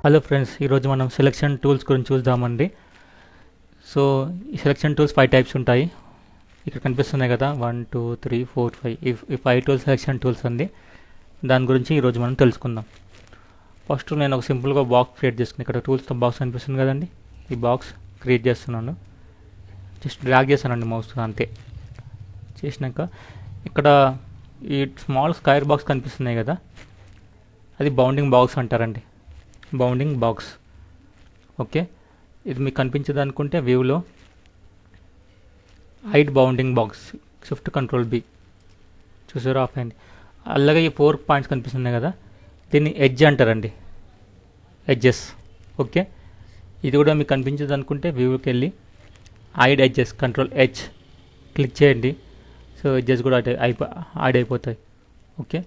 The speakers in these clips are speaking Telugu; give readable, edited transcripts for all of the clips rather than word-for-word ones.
హలో ఫ్రెండ్స్, ఈరోజు మనం సెలక్షన్ టూల్స్ గురించి చూద్దామండి. సో ఈ సెలక్షన్ టూల్స్ 5 టైప్స్ ఉంటాయి. ఇక్కడ కనిపిస్తున్నాయి కదా, 1 2 3 4 5. ఈ 5 టూల్స్ సెలక్షన్ టూల్స్ అండి. దాని గురించి ఈరోజు మనం తెలుసుకుందాం. ఫస్ట్ నేను ఒక సింపుల్గా బాక్స్ క్రియేట్ చేసుకుని, ఇక్కడ టూల్స్తో బాక్స్ కనిపిస్తుంది కదండి, ఈ బాక్స్ క్రియేట్ చేస్తున్నాను. జస్ట్ డ్రాగ్ చేశానండి మౌస్, అంతే. చేసినాక ఇక్కడ ఈ స్మాల్ స్క్వేర్ బాక్స్ కనిపిస్తున్నాయి కదా, అది బౌండింగ్ బాక్స్ అంటారండి. Bounding box. ఓకే, ఇది మీకు కనిపించదు అనుకుంటే వ్యూలో hide bounding box, shift control B, చూసారా, ఆఫ్ అయింది. అలాగే ఈ 4 పాయింట్స్ కనిపిస్తున్నాయి కదా, దీన్ని ఎడ్జ్ అంటారండి, ఎడ్జెస్. ఓకే, ఇది కూడా మీకు కనిపించదు అనుకుంటే వ్యూకి వెళ్ళి hide edges, control H click చేయండి. సో ఎడ్జెస్ కూడా హైడ్ అయిపోతాయి. ఓకే,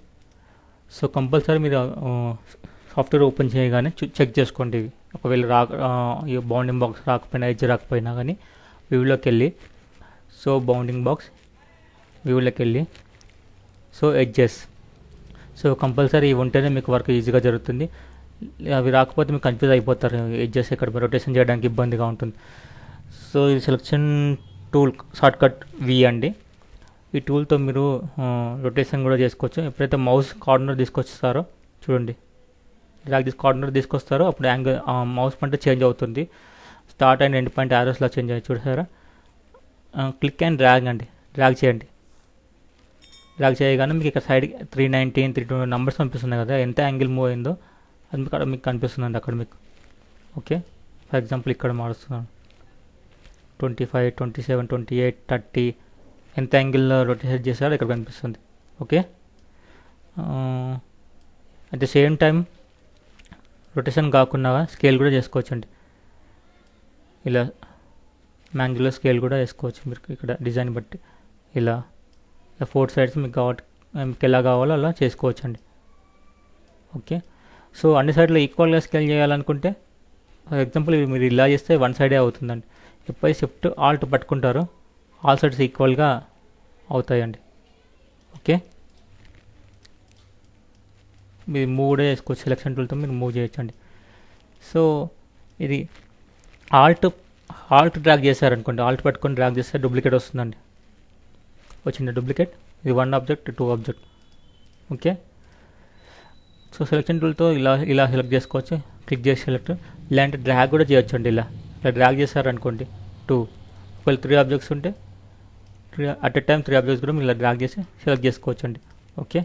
సో కంపల్సరీ మీరు సాఫ్ట్వేర్ ఓపెన్ చేయగానే చెక్ చేసుకోండి. ఇవి ఒకవేళ ఈ బౌండింగ్ బాక్స్ రాకపోయినా, ఎడ్జ్ రాకపోయినా కానీ వ్యూలోకి వెళ్ళి, సో బౌండింగ్ బాక్స్, వ్యూలోకి వెళ్ళి, సో ఎడ్జెస్. సో కంపల్సరీ ఇవి ఉంటేనే మీకు వర్క్ ఈజీగా జరుగుతుంది. అవి రాకపోతే మీకు కన్ఫ్యూజ్ అయిపోతారు, ఎడ్జెస్ ఎక్కడ రొటేషన్ చేయడానికి ఇబ్బందిగా ఉంటుంది. సో ఇది సెలక్షన్ టూల్ షార్ట్కట్ వి అండి. ఈ టూల్తో మీరు రొటేషన్ కూడా చేసుకోవచ్చు. ఎప్పుడైతే మౌస్ కార్నర్ తీసుకొస్తారో చూడండి, డ్రాగ్ చేసి కార్నర్ తీసుకొస్తారో అప్పుడు యాంగిల్ మౌస్ పంట చేంజ్ అవుతుంది. స్టార్ట్ అండ్ ఎండ్ పాయింట్ యారోస్లా చేంజ్ అయ్యి చూసారా. క్లిక్ అండ్ డ్రాగ్ అండి, డ్రాగ్ చేయండి. డ్రాగ్ చేయగానే మీకు ఇక్కడ సైడ్ 319 320 నెంబర్స్ కనిపిస్తున్నాయి కదా, ఎంత యాంగిల్ మూవ్ అయిందో అది మీకు కనిపిస్తుందండి అక్కడ మీకు. ఓకే, ఫర్ ఎగ్జాంపుల్ ఇక్కడ మారుస్తున్నాను, 25 27 28 30 ఎంత యాంగిల్లో రొటేట్ చేశారో ఇక్కడ కనిపిస్తుంది. Okay, at the same time rotation కాకుండా స్కేల్ కూడా చేసుకోవచ్చండి. ఇలా మ్యాంగులర్ స్కేల్ కూడా వేసుకోవచ్చు మీరు ఇక్కడ డిజైన్ బట్టి. ఇలా 4 సైడ్స్ మీకు ఎలా కావాలో అలా చేసుకోవచ్చండి. ఓకే, సో అన్ని సైడ్లో ఈక్వల్గా స్కేల్ చేయాలనుకుంటే, ఫర్ ఎగ్జాంపుల్ మీరు ఇలా చేస్తే 1 సైడే అవుతుందండి. ఎప్పుడైతే షిఫ్ట్ ఆల్ట్ పట్టుకుంటారో ఆల్ సైడ్స్ ఈక్వల్గా అవుతాయండి. ఓకే, మీరు మూవ్ కూడా చేసుకోవచ్చు, సెలక్షన్ టూల్తో మీరు మూవ్ చేయొచ్చండి. సో ఇది ఆల్ట్ డ్రాగ్ చేశారనుకోండి, ఆల్ట్ పట్టుకొని డ్రాగ్ చేస్తే డూప్లికేట్ వస్తుందండి. వచ్చింది డూప్లికేట్, ఇది 1 object 2 object. Okay, so selection టూల్తో ఇలా సెలెక్ట్ చేసుకోవచ్చు. క్లిక్ చేసి సెలెక్ట్, ఇలాంటి డ్రాగ్ కూడా చేయొచ్చు అండి. ఇలా డ్రాగ్ చేశారనుకోండి 2, ఒకవేళ 3 ఆబ్జెక్ట్స్ ఉంటే అట్ ఎ టైం 3 ఆబ్జెక్ట్స్ కూడా మీరు ఇలా డ్రాగ్ చేసి సెలెక్ట్ చేసుకోవచ్చు అండి. ఓకే,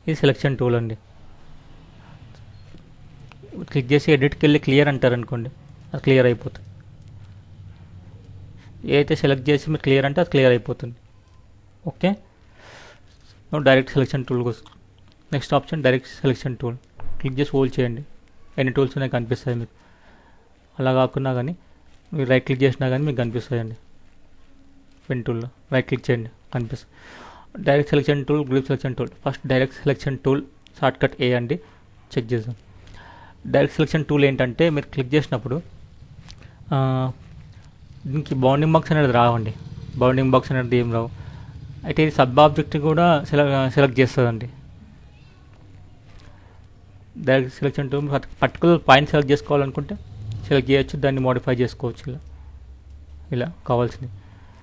ఇది సెలక్షన్ టూల్ అండి. క్లిక్ చేసి ఎడిట్కి వెళ్ళి క్లియర్ అంటారనుకోండి, అది క్లియర్ అయిపోతుంది. ఏదైతే సెలెక్ట్ చేసి మీరు క్లియర్ అంటే అది క్లియర్ అయిపోతుంది. ఓకే, డైరెక్ట్ సెలక్షన్ టూల్ కోసం next option direct selection tool. Click చేసి హోల్డ్ చేయండి, ఎన్ని టూల్స్ ఉన్నాయి కనిపిస్తాయి మీకు. అలా కాకుండా కానీ మీరు రైట్ క్లిక్ చేసినా కానీ మీకు కనిపిస్తాయండి. పెన్ టూల్లో రైట్ క్లిక్ చేయండి, కనిపిస్తుంది. Direct selection tool, group selection tool. First direct selection tool shortcut A అండి, చెక్ చేద్దాం. డైరెక్ట్ సెలక్షన్ టూల్ ఏంటంటే, మీరు క్లిక్ చేసినప్పుడు దీనికి బౌండింగ్ బాక్స్ అనేది రావండి. బౌండింగ్ బాక్స్ అనేది ఏం రావు. అయితే ఇది సబ్ ఆబ్జెక్ట్ కూడా సెలెక్ట్ చేస్తుందండి. Direct selection tool particular point select చేసుకోవాలనుకుంటే సెలెక్ట్ చేయొచ్చు, దాన్ని మోడిఫై చేసుకోవచ్చు ఇలా కావాల్సింది.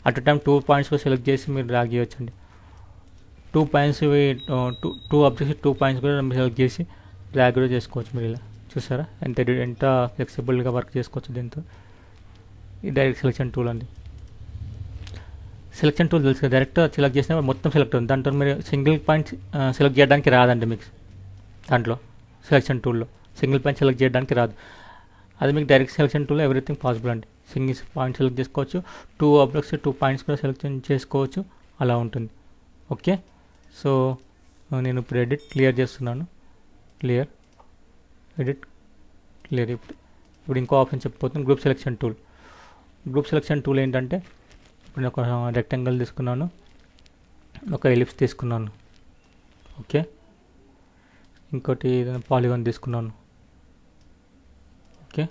అట్ టైం 2 పాయింట్స్ సెలెక్ట్ చేసి మీరు డ్రాగ్ చేయొచ్చండి. 2 పాయింట్స్, 2 ఆబ్జెక్ట్స్ 2 పాయింట్స్ కూడా సెలెక్ట్ చేసి డ్రాగ్ కూడా చేసుకోవచ్చు మీరు. ఇలా చూసారా ఎంత ఫ్లెక్సిబుల్గా వర్క్ చేసుకోవచ్చు దీంతో. ఈ డైరెక్ట్ సెలక్షన్ టూల్ అండి. సెలక్షన్ టూల్ తెలుసు, డైరెక్ట్ సెలెక్ట్ చేసినా మొత్తం సెలెక్ట్ అవుతుంది. దాంట్లో మీరు సింగిల్ పాయింట్ సెలెక్ట్ చేయడానికి రాదండి మీకు. దాంట్లో సెలక్షన్ టూల్లో సింగిల్ పాయింట్ సెలెక్ట్ చేయడానికి రాదు. అది మీకు డైరెక్ట్ సెలక్షన్ టూల్లో ఎవ్రీథింగ్ పాసిబుల్ అండి. సింగిల్ పాయింట్ సెలెక్ట్ చేసుకోవచ్చు, 2 ఆబ్జెక్ట్స్ 2 పాయింట్స్ కూడా సెలెక్షన్ చేసుకోవచ్చు, అలా ఉంటుంది. ఓకే, సో నేను ఇప్పుడు ఎడిట్ క్లియర్ చేస్తున్నాను. Clear, edit clear. ఇప్పుడు ఇంకో ఆప్షన్ చెప్పిపోతుంది, group selection tool. Group selection tool ఏంటంటే, ఇప్పుడు నేను ఒక రెక్టాంగిల్ తీసుకున్నాను, ఒక ఎలిప్స్ తీసుకున్నాను. ఓకే, ఇంకోటి పాలిగాన్ తీసుకున్నాను. ఓకే,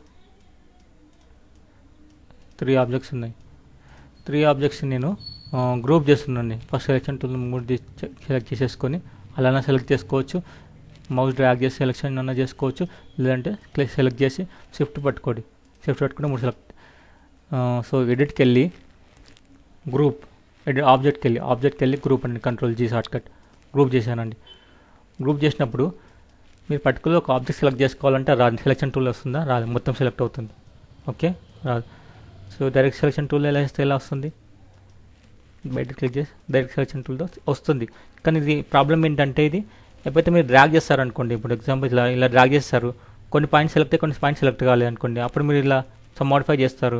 3 ఆబ్జెక్ట్స్ ఉన్నాయి. 3 ఆబ్జెక్ట్స్ నేను గ్రూప్ చేస్తున్నాను. ఫస్ట్ సెలక్షన్ టూల్ 3 సెలెక్ట్ చేసేసుకొని అలానే సెలెక్ట్ చేసుకోవచ్చు. మౌస్ డ్రాగ్ చేసి సెలెక్షన్ అన్న చేసుకోవచ్చు, లేదంటే సెలెక్ట్ చేసి షిఫ్ట్ పట్టుకోండి. షిఫ్ట్ పట్టుకుంటే 3 సెలెక్ట్. సో ఎడిట్కి వెళ్ళి గ్రూప్, ఆబ్జెక్ట్కి వెళ్ళి గ్రూప్ అండి, Ctrl+G షార్ట్కట్. గ్రూప్ చేశానండి. గ్రూప్ చేసినప్పుడు మీరు పర్టికులర్ ఒక ఆబ్జెక్ట్ సెలెక్ట్ చేసుకోవాలంటే రాదు, సెలెక్షన్ టూల్ వస్తుందా, రాదు, మొత్తం సెలెక్ట్ అవుతుంది. ఓకే, రాదు. సో డైరెక్ట్ సెలెక్షన్ టూల్ ఎలా వేస్తే ఎలా వస్తుంది, బయట క్లిక్ చేసి డైరెక్ట్ సెలెక్షన్ టూల్తో వస్తుంది. కానీ ఇది ప్రాబ్లం ఏంటంటే, ఇది ఎప్పుడైతే మీరు డ్రాగ్ చేస్తారనుకోండి, ఇప్పుడు ఎగ్జాంపుల్ ఇలా డ్రాగ్ చేస్తారు, కొన్ని పాయింట్స్ సెలెక్ట్ అయ్యి కొన్ని పాయింట్స్ సెలెక్ట్ కాలేదు అనుకోండి, అప్పుడు మీరు ఇలా సమ్ మోడిఫై చేస్తారు.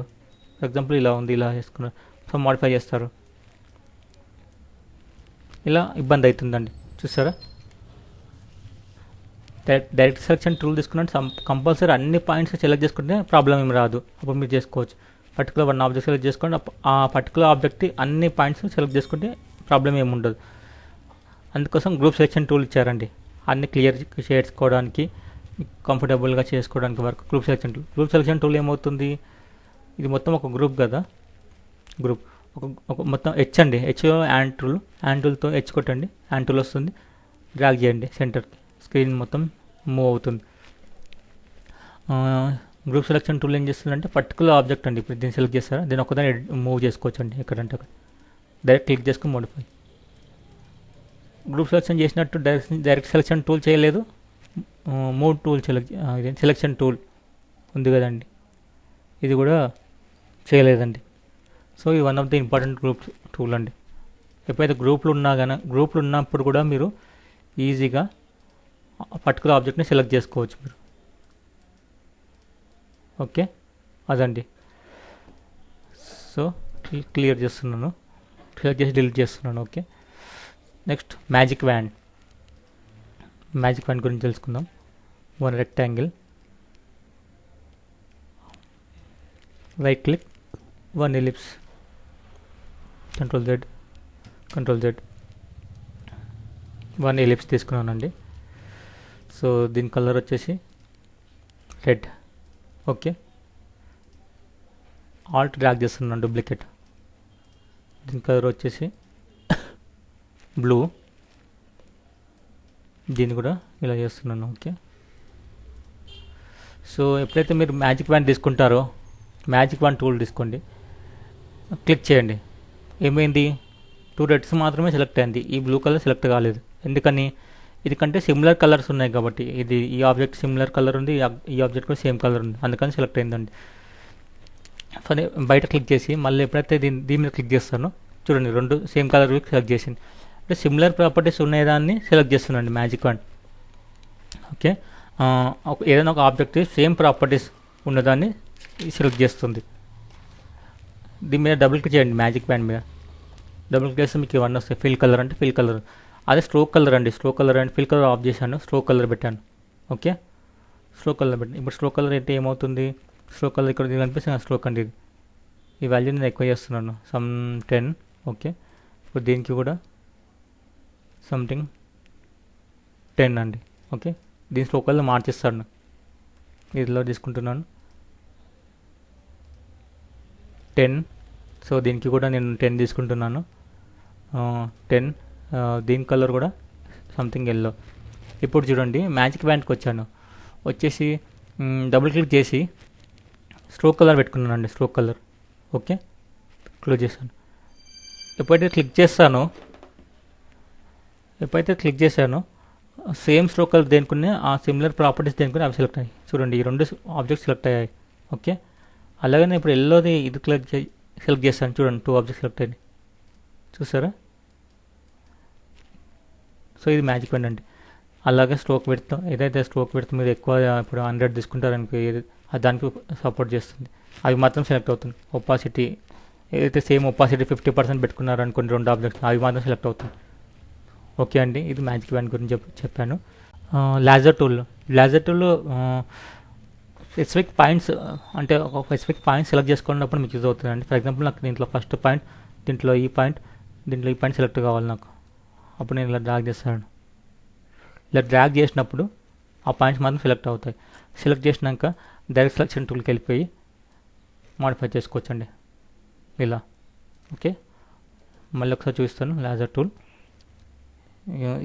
ఫర్ ఎగ్జాంపుల్ ఇలా ఉంది, ఇలా చేసుకున్నారు, సమ్ మోడిఫై చేస్తారు, ఇలా ఇబ్బంది అవుతుందండి. చూసారా, డైరెక్ట్ సెలెక్షన్ టూల్ తీసుకున్నట్టు కంపల్సరీ అన్ని పాయింట్స్ సెలెక్ట్ చేసుకుంటే ప్రాబ్లం ఏమి రాదు. అప్పుడు మీరు చేసుకోవచ్చు. పర్టికులర్ వన్ ఆబ్జెక్ట్ సెలెక్ట్ చేసుకోండి, ఆ పర్టికులర్ ఆబ్జెక్ట్ అన్ని పాయింట్స్ సెలెక్ట్ చేసుకుంటే ప్రాబ్లం ఏమి ఉండదు. అందుకోసం గ్రూప్ సెలెక్షన్ టూల్ ఇచ్చారండి, అన్ని క్లియర్ చేసుకోవడానికి, కంఫర్టబుల్గా చేసుకోవడానికి వరకు group selection tool. Group selection tool ఏమవుతుంది, ఇది మొత్తం ఒక గ్రూప్ కదా, గ్రూప్ ఒక మొత్తం హెచ్ అండి, హెచ్లో హ్యాండ్ టూల్తో హెచ్ కొట్టండి, హ్యాండ్ టూల్ వస్తుంది, డ్రాగ్ చేయండి సెంటర్కి, స్క్రీన్ మొత్తం మూవ్ అవుతుంది. గ్రూప్ సెలెక్షన్ టూల్ ఏం చేస్తుందంటే పర్టికులర్ ఆబ్జెక్ట్ అండి, ఇప్పుడు దీన్ని సెలెక్ట్ చేస్తారా, దీన్ని ఒకదాన్ని మూవ్ చేసుకోవచ్చు అండి, ఎక్కడంటే అక్కడ డైరెక్ట్ క్లిక్ చేసుకుని మోడిఫై. గ్రూప్ సెలెక్షన్ చేసినట్టు డైరెక్ట్ సెలెక్షన్ టూల్ చేయలేదు, మూవ్ టూల్ సెలెక్షన్ టూల్ ఉంది కదండి, ఇది కూడా చేయలేదండి. సో ఇది one of the important group tool అండి. ఎప్పుడైతే గ్రూప్లు ఉన్నప్పుడు కూడా మీరు ఈజీగా పర్టికులర్ ఆబ్జెక్ట్ని సెలెక్ట్ చేసుకోవచ్చు మీరు. ఓకే, అదండి. సో క్లియర్ చేస్తున్నాను, సెలెక్ట్ చేసి డిలీట్ చేస్తున్నాను. ఓకే, నెక్స్ట్ మ్యాజిక్ వ్యాండ్ గురించి తెలుసుకుందాం. One rectangle, right click, one ellipse, Ctrl+Z, one ellipse తీసుకున్నానండి. సో దీని కలర్ వచ్చేసి రెడ్. ఓకే, ఆల్ట్ డ్రాగ్ చేస్తున్నాను, డూప్లికేట్. దీని కలర్ వచ్చేసి బ్లూ, దీన్ని కూడా ఇలా చేస్తున్నాను. ఓకే, సో ఎప్పుడైతే మీరు మ్యాజిక్ వ్యాండ్ తీసుకుంటారో, మ్యాజిక్ వ్యాండ్ టూల్ తీసుకోండి, క్లిక్ చేయండి. ఏమైంది, 2 రెడ్స్ మాత్రమే సెలెక్ట్ అయింది, ఈ బ్లూ కలర్ సెలెక్ట్ కాలేదు. ఎందుకని, ఇది కంటే సిమిలర్ కలర్స్ ఉన్నాయి కాబట్టి, ఈ ఆబ్జెక్ట్ సిమిలర్ కలర్ ఉంది, ఈ ఆబ్జెక్ట్ కూడా సేమ్ కలర్ ఉంది, అందుకని సెలెక్ట్ అయిందండి. బయట క్లిక్ చేసి మళ్ళీ ఎప్పుడైతే దీని మీద క్లిక్ చేస్తానో చూడండి, 2 సేమ్ కలర్ సెలెక్ట్ చేసింది, అంటే సిమిలర్ ప్రాపర్టీస్ ఉన్నదాన్ని సెలెక్ట్ చేస్తున్నాండి మ్యాజిక్ వ్యాండ్. ఓకే, ఏదైనా ఒక ఆబ్జెక్ట్ సేమ్ ప్రాపర్టీస్ ఉన్నదాన్ని సెలెక్ట్ చేస్తుంది. దీని మీద డబుల్ క్లిక్ చేయండి, మ్యాజిక్ వ్యాండ్ మీద డబుల్ క్లిక్ చేస్తే మీకు ఇవన్నీ వస్తాయి. ఫిల్ కలర్ అంటే ఫిల్ కలర్, అదే స్ట్రోక్ కలర్ అండి, stroke colour and fill colour of చేశాను, స్ట్రోక్ కలర్ పెట్టాను. ఓకే, స్ట్రోక్ కలర్ పెట్టాను. ఇప్పుడు స్ట్రోక్ కలర్ అయితే ఏమవుతుంది, స్ట్రోక్ కలర్ ఇక్కడ దీని కనిపిస్తుంది స్ట్రోక్ అండి, ఈ వాల్యూ నేను ఎక్కువ చేస్తున్నాను, సమ్ 10. ఓకే, ఇప్పుడు దీనికి కూడా సంథింగ్ 10 అండి. ఓకే, దీని స్ట్రోక్ కలర్ మార్చిస్తాను, ఇదిలో తీసుకుంటున్నాను 10. సో దీనికి కూడా నేను 10 తీసుకుంటున్నాను, 10. దీని కలర్ కూడా సంథింగ్ ఎల్లో. ఇప్పుడు చూడండి మ్యాజిక్ వ్యాండ్కి వచ్చేసి డబుల్ క్లిక్ చేసి స్ట్రోక్ కలర్ పెట్టుకున్నానండి, స్ట్రోక్ కలర్. ఓకే, క్లోజ్ చేశాను. ఎప్పుడైతే క్లిక్ చేశానో సేమ్ స్ట్రోక్ కలర్ దేనికునే, ఆ సిమిలర్ ప్రాపర్టీస్ దేనికునే అవి సెలెక్ట్ అయ్యాయి. చూడండి, ఈ 2 ఆబ్జెక్ట్స్ సెలెక్ట్ అయ్యాయి. ఓకే, అలాగే ఇప్పుడు ఎల్లోది ఇది సెలెక్ట్ చేస్తాను, చూడండి 2 ఆబ్జెక్ట్స్ సెలెక్ట్ అయ్యాయి, చూసారా. సో ఇది మ్యాజిక్ వ్యాండ్ అండి. అలాగే స్ట్రోక్ పెడతాం, ఏదైతే స్ట్రోక్ పెడతాం మీరు ఎక్కువ ఇప్పుడు 100 తీసుకుంటారనుకో, దానికి సపోర్ట్ చేస్తుంది, అవి మాత్రం సెలెక్ట్ అవుతుంది. ఒపాసిటీ ఏదైతే సేమ్ ఒపాసిటీ 50% పెట్టుకున్నారనుకోండి 2 ఆబ్జెక్ట్స్, అవి మాత్రం సెలెక్ట్ అవుతుంది. ఓకే అండి, ఇది మ్యాజిక్ వ్యాండ్ గురించి చెప్పాను. లేజర్ టూల్ స్పెసిఫిక్ పాయింట్స్, అంటే ఒక స్పెసిఫిక్ పాయింట్ సెలెక్ట్ చేసుకున్నప్పుడు మీకు యూజ్ అవుతుందండి. ఫర్ ఎగ్జాంపుల్ నాకు దీంట్లో ఫస్ట్ పాయింట్, దీంట్లో ఈ పాయింట్ సెలెక్ట్ కావాలి నాకు, అప్పుడు నేను ఇలా డ్రాగ్ చేస్తాను. ఇలా డ్రాగ్ చేసినప్పుడు ఆ పాయింట్స్ మాత్రం సెలెక్ట్ అవుతాయి. సెలెక్ట్ చేసినాక డైరెక్ట్ సెలెక్షన్ టూల్కి వెళ్ళిపోయి మాడిఫై చేసుకోవచ్చండి ఇలా. ఓకే, మళ్ళీ ఒకసారి చూపిస్తాను. లేజర్ టూల్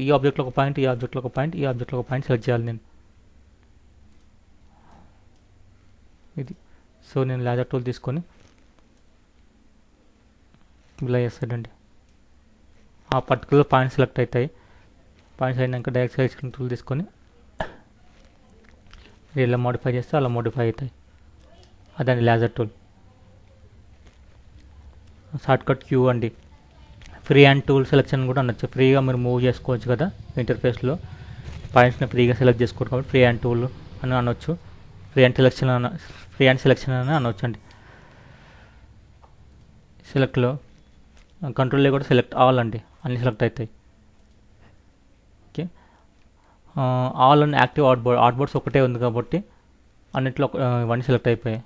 ఈ ఆబ్జెక్ట్లో ఒక పాయింట్, ఈ ఆబ్జెక్ట్లో ఒక పాయింట్, ఈ ఆబ్జెక్ట్లో ఒక పాయింట్ సెలెక్ట్ చేయాలి నేను. ఇది సో నేను లేజర్ టూల్ తీసుకొని ఇలా చేస్తాడండి. ఆ పర్టికులర్ పాయింట్ సెలెక్ట్ అవుతాయి. పాయింట్స్ అయినాక డైరెక్ట్ సెలెక్షన్ టూల్ తీసుకొని ఇలా మోడిఫై చేస్తే అలా మోడిఫై అవుతాయి. అదండి లేజర్ టూల్. షార్ట్కట్ క్యూ అండి. ఫ్రీ హ్యాండ్ టూల్ సెలెక్షన్ కూడా అనొచ్చు. ఫ్రీగా మీరు మూవ్ చేసుకోవచ్చు కదా ఇంటర్ఫేస్లో, పాయింట్స్ని ఫ్రీగా సెలెక్ట్ చేసుకోవచ్చు కాబట్టి ఫ్రీ హ్యాండ్ టూల్ అని అనొచ్చు. ఫ్రీ హ్యాండ్ సెలెక్షన్ అని అనొచ్చు అండి. సెలెక్ట్లో కంట్రోల్లో కూడా సెలెక్ట్ ఆల్ అండి, అన్నీ సెలెక్ట్ అవుతాయి. ఓకే, ఆల్ అండ్ యాక్టివ్ ఆర్ట్బోర్డ్స్ ఒకటే ఉంది కాబట్టి అన్నింటిలో ఇవన్నీ సెలెక్ట్ అయిపోయాయి.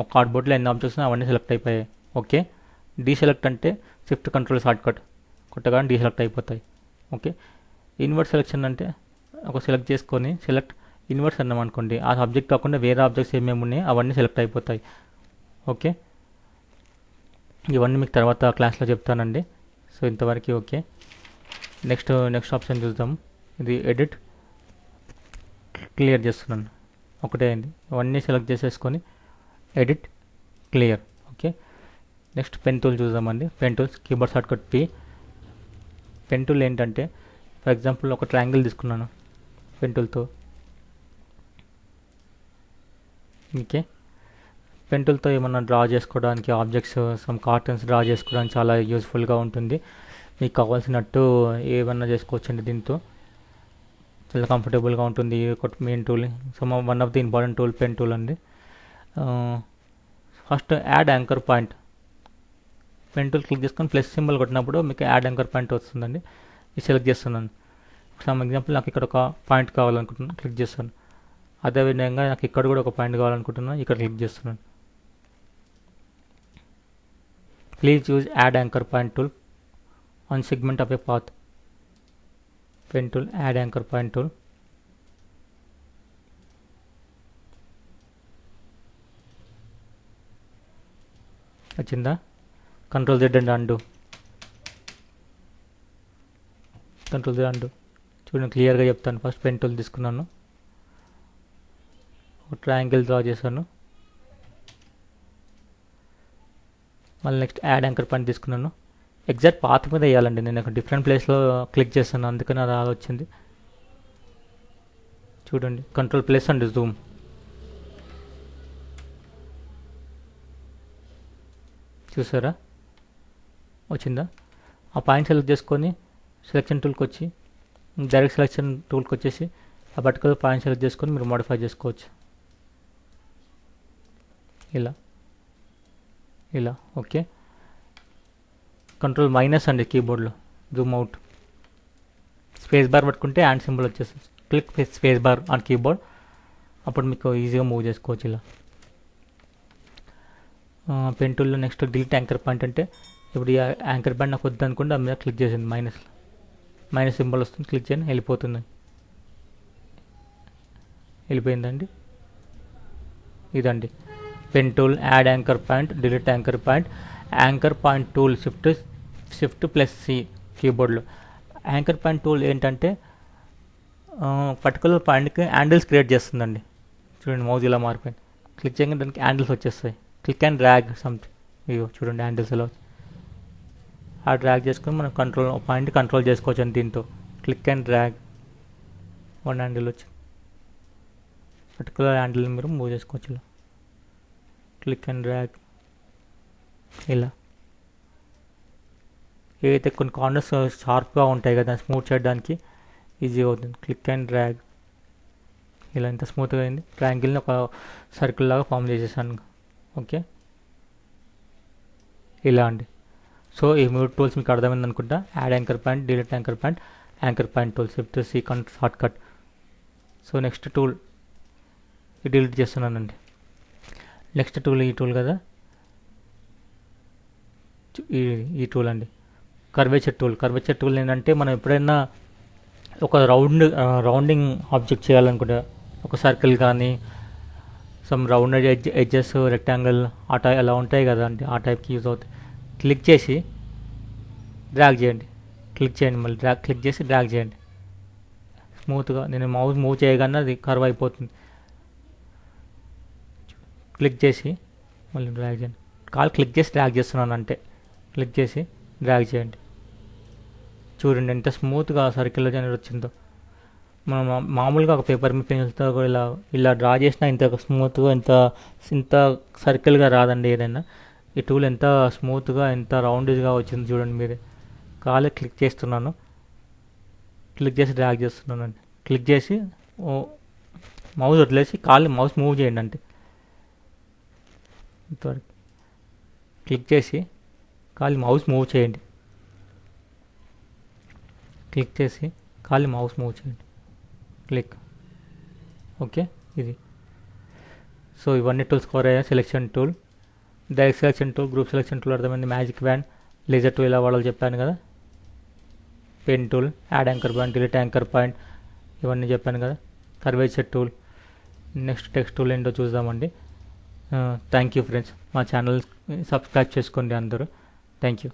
ఒక ఆర్ట్బోర్డ్లో ఎన్ని ఆబ్జెక్ట్స్ అవన్నీ సెలెక్ట్ అయిపోయాయి. ఓకే, డీసెలెక్ట్ అంటే షిఫ్ట్ కంట్రోల్ షార్ట్కట్ కొట్టగా డీసెలెక్ట్ అయిపోతాయి. ఓకే, ఇన్వర్ట్ సెలెక్షన్ అంటే ఒక సెలెక్ట్ చేసుకొని సెలెక్ట్ ఇన్వర్ట్స్ అన్నాం అనుకోండి, ఆ సబ్జెక్ట్ కాకుండా వేరే ఆబ్జెక్ట్స్ ఏమేమి ఉన్నాయో అవన్నీ సెలెక్ట్ అయిపోతాయి. ఓకే, ఇవన్నీ మీకు తర్వాత క్లాస్లో చెప్తానండి. సో ఇంతవరకు ఓకే. నెక్స్ట్ ఆప్షన్ చూద్దాం. ఇది ఎడిట్ క్లియర్ చేస్తున్నాను, ఒకటే అయింది. ఇవన్నీ సెలెక్ట్ చేసేసుకొని edit clear. Okay, next pen tool చూద్దామండి. Pen tools keyboard shortcut P. Pen tool ఏంటంటే ఫర్ ఎగ్జాంపుల్ ఒక ట్రయాంగిల్ తీసుకున్నాను పెన్ టూల్తో. ఓకే, పెన్ టూల్తో ఏమన్నా డ్రా చేసుకోవడానికి ఆబ్జెక్ట్స్ సమ్ కార్టన్స్ డ్రా చేసుకోవడానికి చాలా యూస్ఫుల్గా ఉంటుంది. మీకు కావాల్సినట్టు ఏమన్నా చేసుకోవచ్చండి దీంతో, చాలా కంఫర్టబుల్గా ఉంటుంది. ఒక main tool, so one of the important tool pen tool అండి. First add anchor point. Pen tool click చేసుకొని ప్లస్ సింబల్ కొట్టినప్పుడు మీకు యాడ్ యాంకర్ పాయింట్ వస్తుందండి. ఇది సెలెక్ట్ చేస్తున్నాను. సమ్ ఎగ్జాంపుల్ నాకు ఇక్కడ ఒక పాయింట్ కావాలనుకుంటున్నాను, క్లిక్ చేస్తాను. అదేవిధంగా నాకు ఇక్కడ కూడా ఒక పాయింట్ కావాలనుకుంటున్నాను, ఇక్కడ క్లిక్ చేస్తున్నాను. Please use add anchor point tool on segment of a path. Pen tool, add anchor point tool. వచ్చిందా? Control Z and undo. Control Z undo. చూడండి క్లియర్గా చెప్తాను. ఫస్ట్ పెన్ టూల్ తీసుకున్నాను, ఒక ట్రయాంగిల్ డ్రా చేశాను. మళ్ళీ నెక్స్ట్ యాడ్ యాంకర్ పాయింట్ తీసుకున్నాను. ఎగ్జాక్ట్ పాత్ మీద వేయాలండి. నేను ఒక డిఫరెంట్ ప్లేస్లో క్లిక్ చేస్తాను, అందుకని అది అలా వచ్చింది. చూడండి కంట్రోల్ ప్లస్ అండి జూమ్. చూసారా వచ్చిందా? ఆ పాయింట్ సెలెక్ట్ చేసుకొని సెలెక్షన్ టూల్కి వచ్చి డైరెక్ట్ సెలెక్షన్ టూల్కి వచ్చేసి ఆ పర్టికులర్ పాయింట్ సెలెక్ట్ చేసుకొని మీరు మోడిఫై చేసుకోవచ్చు. ఇలా ఓకే. కంట్రోల్ మైనస్ అండి కీబోర్డ్లో జూమ్ అవుట్. స్పేస్ బార్ పట్టుకుంటే హ్యాండ్ సింబల్ వచ్చేస్తుంది. Click space bar on keyboard, అప్పుడు మీకు ఈజీగా మూవ్ చేసుకోవచ్చు ఇలా. పెన్ టూల్లో నెక్స్ట్ డిలీట్ యాంకర్ పాయింట్ అంటే ఇప్పుడు ఈ యాంకర్ పాయింట్ నాకు వద్దు అనుకుంటే దాని మీద క్లిక్ చేసింది, మైనస్ సింబల్ వస్తుంది, క్లిక్ చేయండి, వెళ్ళిపోయిందండి. ఇదండి pen tool, add anchor point, delete anchor point. Anchor point tool shift plus C కీబోర్డ్లో. యాంకర్ పాయింట్ టూల్ ఏంటంటే పర్టికులర్ పాయింట్కి హ్యాండిల్స్ క్రియేట్ చేస్తుందండి. చూడండి మౌజ్ ఇలా మారిపోయింది, క్లిక్ చేయగానే దానికి హ్యాండిల్స్ వచ్చేస్తాయి. క్లిక్ అండ్ డ్రాగ్ సంథింగ్, ఇగో చూడండి హ్యాండిల్స్ ఎలా వచ్చి ఆ డ్రాగ్ చేసుకొని మనం పాయింట్ కంట్రోల్ చేసుకోవచ్చు అండి దీంతో. Click and drag, one handle వచ్చి పర్టికులర్ హ్యాండిల్ని మీరు మూవ్ చేసుకోవచ్చు ఇలా. క్లిక్ అండ్ డ్రాగ్ ఇలా. ఏదైతే కొన్ని కార్నర్స్ షార్ప్గా ఉంటాయి కదా స్మూత్ చేయడానికి ఈజీగా అవుతుంది. క్లిక్ అండ్ డ్రాగ్ ఇలా ఎంత స్మూత్గా అయింది. ట్రయాంగిల్ని ఒక సర్కిల్ లాగా ఫామ్ చేసేసాను. ఓకే ఇలా అండి. సో ఈ 3 టూల్స్ మీకు అర్థమైంది అనుకుంటా. Add anchor point, delete anchor point, anchor point tool, shift C shortcut. So next tool delete చేస్తున్నానండి. నెక్స్ట్ టూల్ ఈ టూల్ కదా, ఈ టూల్ అండి కర్వేచర్ టూల్ ఏంటంటే మనం ఎప్పుడైనా ఒక రౌండింగ్ ఆబ్జెక్ట్ చేయాలనుకుంటే, ఒక సర్కిల్ కానీ సమ్ రౌండెడ్ ఎడ్జెస్ రెక్టాంగిల్ అలా ఉంటాయి కదా అండి, ఆ టైప్కి యూజ్ అవుతాయి. క్లిక్ చేసి డ్రాగ్ చేయండి, క్లిక్ చేయండి, మళ్ళీ క్లిక్ చేసి డ్రాగ్ చేయండి స్మూత్గా. నేను మౌస్ మూవ్ చేయగానే అది కర్వ్ అయిపోతుంది. క్లిక్ చేసి మళ్ళీ డ్రాగ్ చేయండి. కాల్ క్లిక్ చేసి డ్రాగ్ చేస్తున్నాను అంటే క్లిక్ చేసి డ్రాగ్ చేయండి. చూడండి ఎంత స్మూత్గా సర్కిల్ అనేది వచ్చిందో. మనం మామూలుగా ఒక పేపర్ మీద పెన్సిల్తో ఇలా ఇలా డ్రా చేసినా ఇంత స్మూత్గా ఇంత సర్కిల్గా రాదండి ఏదైనా. ఈ టూల్ ఎంత స్మూత్గా ఎంత రౌండ్గా వచ్చింది చూడండి మీరే. కాలు క్లిక్ చేస్తున్నాను, క్లిక్ చేసి డ్రాగ్ చేస్తున్నాను అండి. క్లిక్ చేసి మౌస్ వదిలేసి మౌస్ మూవ్ చేయండి అంటే ఇంతవరకు. క్లిక్ చేసి మౌస్ మూవ్ చేయండి. క్లిక్ చేసి మౌస్ మూవ్ చేయండి. క్లిక్. ఓకే, ఇది. సో ఇవన్నీ టూల్స్ కవర్ అయ్యాయి. Selection tool, direct selection tool, group selection tool అర్థమైంది. మ్యాజిక్ బ్యాండ్, లేజర్ టూల్ ఇలా వాడాలో చెప్పాను కదా. Pen tool, add anchor point, delete anchor point ఇవన్నీ చెప్పాను కదా. Curvature tool. Next text tool ఏంటో చూద్దామండి. Thank you friends. మా ఛానల్ సబ్స్క్రైబ్ చేసుకోండి అందరూ. Thank you.